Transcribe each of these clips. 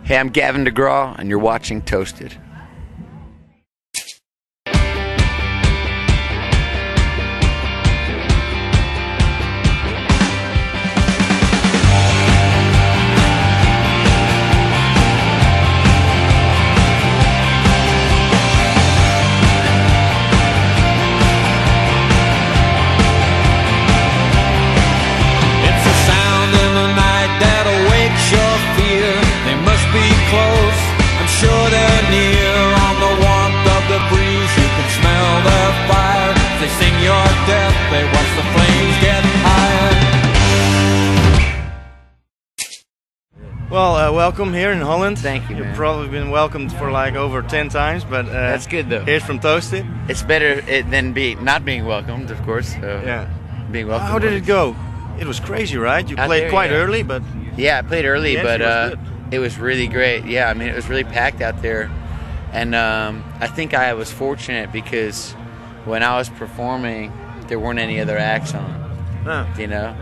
Hey, I'm Gavin DeGraw, and you're watching Toasted. I'm sure they're near on the warmth of the breeze. You can smell the fire. They sing your death. They watch the flames get higher. Well, welcome here in Holland. Thank you, man. You've probably been welcomed for like over 10 times, but that's good though. Here's from Toasted. It's better than not being welcomed, of course. So yeah. Being welcomed. How did it go? It was crazy, right? You Out played there, quite yeah. early, but yeah, I played early, but it was really great. Yeah, I mean, it was really packed out there, and I think I was fortunate because when I was performing, there weren't any other acts on, you know,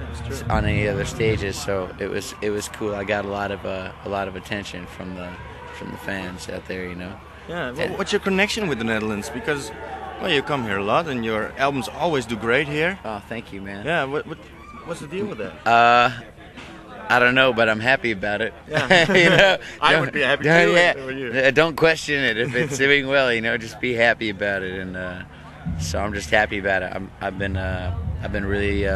on any other stages. So it was cool. I got a lot of attention from the fans out there, you know. Yeah. Well, what's your connection with the Netherlands? Because well, you come here a lot, and your albums always do great here. Oh, thank you, man. Yeah. What's the deal with that? I don't know, but I'm happy about it. Yeah. You know, I would be happy too. Yeah. Don't question it if it's doing well. You know, just be happy about it, and so I'm just happy about it. I've been really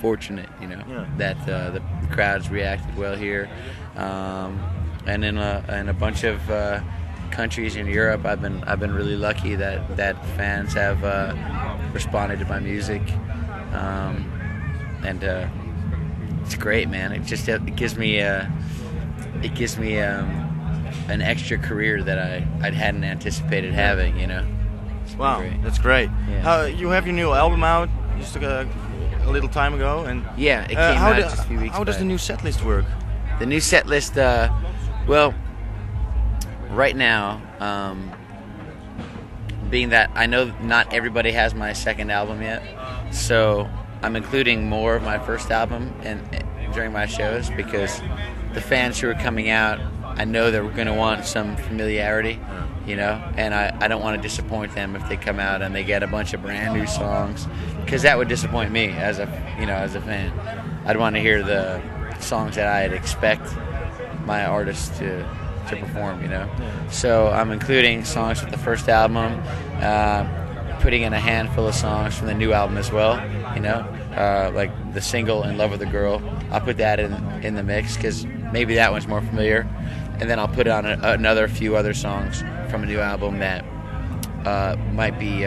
fortunate, you know, that the crowds reacted well here, and in a bunch of countries in Europe, I've been really lucky that fans have responded to my music, and. It's great, man. It gives me an extra career that I hadn't anticipated having, you know. Wow, great. That's great. Yeah. You have your new album out just a little time ago, and yeah, it came out just a few weeks How does back. the new set list work? The new set list, well, right now, being that I know not everybody has my second album yet, so I'm including more of my first album during my shows because the fans who are coming out, I know they're going to want some familiarity, you know, and I don't want to disappoint them if they come out and they get a bunch of brand new songs, because that would disappoint me as a fan. I'd want to hear the songs that I'd expect my artists to perform, you know. So I'm including songs from the first album, putting in a handful of songs from the new album as well, you know, like the single "In Love with a Girl." I'll put that in the mix because maybe that one's more familiar, and then I'll put on another few other songs from a new album that might be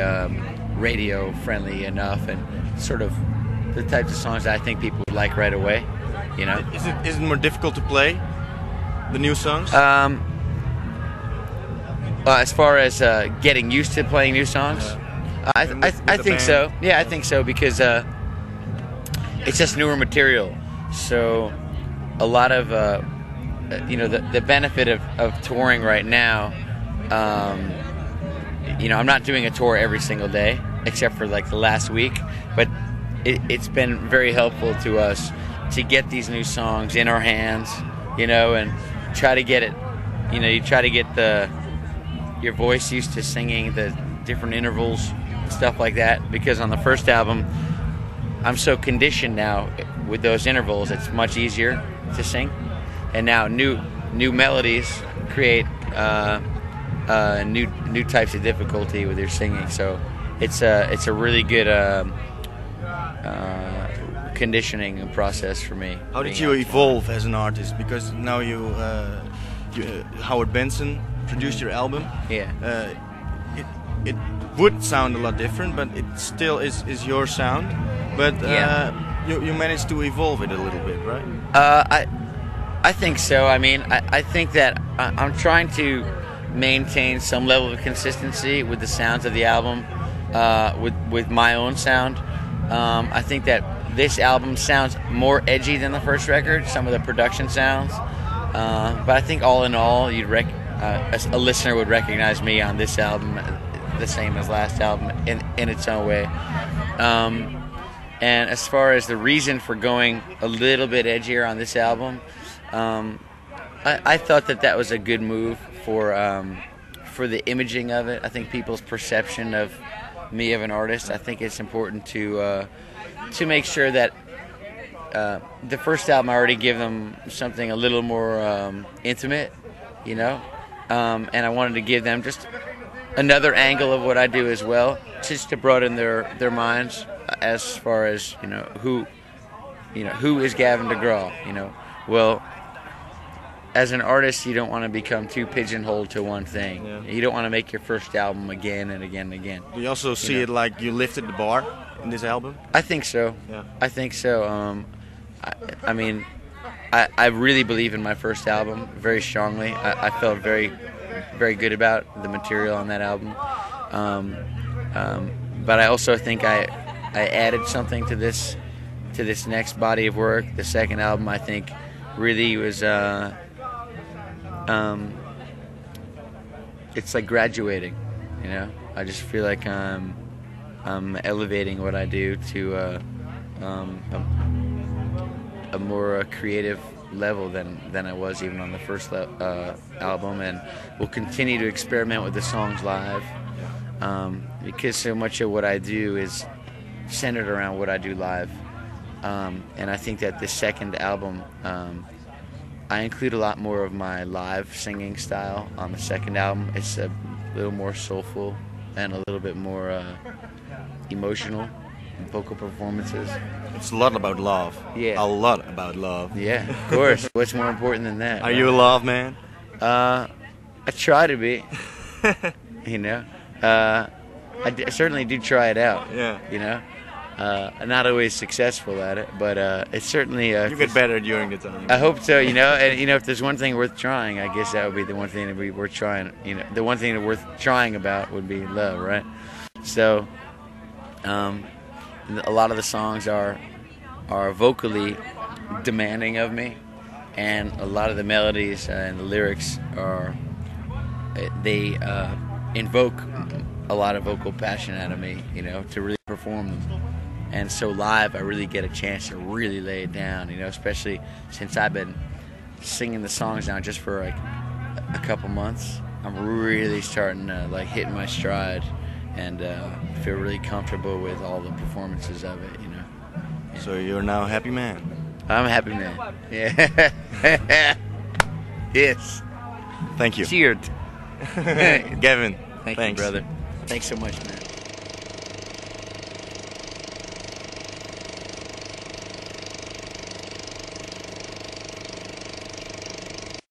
radio friendly enough and sort of the types of songs that I think people would like right away, you know. Is it more difficult to play the new songs? As far as getting used to playing new songs. I think so. Yeah, I think so because it's just newer material. So a lot of you know, the benefit of touring right now. You know, I'm not doing a tour every single day except for like the last week, but it's been very helpful to us to get these new songs in our hands, you know, and try to get it. You know, you try to get your voice used to singing the different intervals. Stuff like that, because on the first album I'm so conditioned now with those intervals, it's much easier to sing, and now new melodies create new types of difficulty with your singing. So it's a really good conditioning process for me. How did you evolve as an artist? Because now you Howard Benson produced your album. Yeah. It would sound a lot different, but it still is your sound. But you managed to evolve it a little bit, right? I think so. I mean, I think that I'm trying to maintain some level of consistency with the sounds of the album, with my own sound. I think that this album sounds more edgy than the first record, some of the production sounds. But I think all in all, a listener would recognize me on this album the same as last album in its own way. And as far as the reason for going a little bit edgier on this album, I thought that was a good move for the imaging of it. I think people's perception of me as an artist. I think it's important to make sure that the first album I already give them something a little more intimate, you know, and I wanted to give them just another angle of what I do as well, just to broaden their minds as far as who is Gavin DeGraw. Well, as an artist, you don't want to become too pigeonholed to one thing. Yeah. You don't want to make your first album again and again and again. Do you also see it like you lifted the bar in this album? I think so. Yeah. I think so. I mean, I really believe in my first album very strongly. I felt very, very good about the material on that album. But I also think I added something to this next body of work. The second album, I think, really was. It's like graduating, I just feel like I'm elevating what I do to a more creative level than I was even on the first album, and we'll continue to experiment with the songs live, because so much of what I do is centered around what I do live, and I think that the second album, I include a lot more of my live singing style on the second album. It's a little more soulful and a little bit more emotional vocal performances. It's a lot about love. Yeah. A lot about love. Yeah, of course. What's more important than that? Are you a love man? I try to be. I certainly do try it out. Yeah. I'm not always successful at it, but it's certainly. You get better during the time. I hope so. And if there's one thing worth trying, I guess that would be the one thing that would be worth trying. The one thing that worth trying about would be love, right? So, a lot of the songs are vocally demanding of me, and a lot of the melodies and the lyrics they invoke a lot of vocal passion out of me, to really perform them. And so live, I really get a chance to really lay it down, especially since I've been singing the songs now just for like a couple months. I'm really starting to hit my stride and feel really comfortable with all the performances of it, Yeah. So you're now a happy man? I'm a happy man. Yeah. Yes. Thank you. Cheered. Gavin. Thank you, brother. Thanks so much, man.